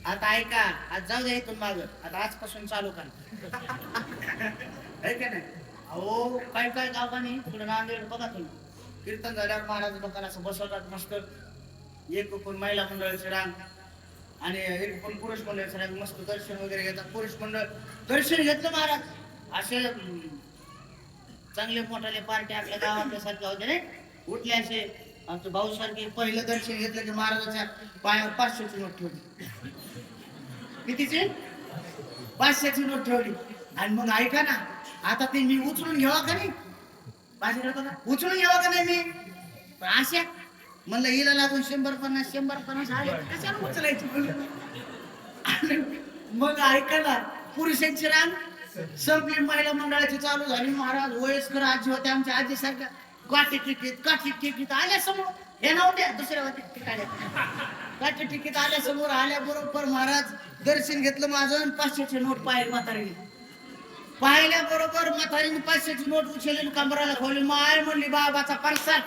आता ऐका, आज जाऊ द्या इथून माग, आता आजपासून चालू करा. है का नाही? अहो काय काय गावाने पुढे नांदेड बघा तुम्ही, कीर्तन झाल्यावर महाराज लोकांना असं बसवतात मस्त. एक कोण महिला मंडळाचे रांग आणि एक कोण पुरुष मंडळाचे रांग, मस्त दर्शन वगैरे घेतात. पुरुष मंडळ दर्शन घेतलं महाराज. असे चांगले मोठाले पार्टी आपल्या गावातल्या सारख्या होते रे, उठले असे. आमच्या भाऊ सारखे पहिलं दर्शन घेतलं की महाराजाच्या पायावर 500ची नोट ठेवली. कितीची? 500ची नोट ठेवली. आणि मग ऐका ना, आता ते मी उचलून घ्यावा का नाही, उचलून घ्यावा का नाही मी, पण अशा म्हणलं हिला लागून 100-50 100-50 आले, कशाला उचलायची म्हणलं. मग ऐका ना, पुरुषांची रांग संपली, महिला मंडळाची चालू झाली. महाराज वयस्कर आजी होते आमच्या आजी सारख्या, काठी टिकीत आल्या समोर. हे नव्हत्या, दुसऱ्या होत्या ठिकाणी. काठी टिकीत आल्या समोर, आल्या बरोबर महाराज दर्शन घेतलं माझं. 500ची नोट पाहिली म्हातारीने. पाहिल्या बरोबर म्हातारीने 500ची नोट उचलली, कमराला खोली. माय म्हणली बाबाचा परसाद.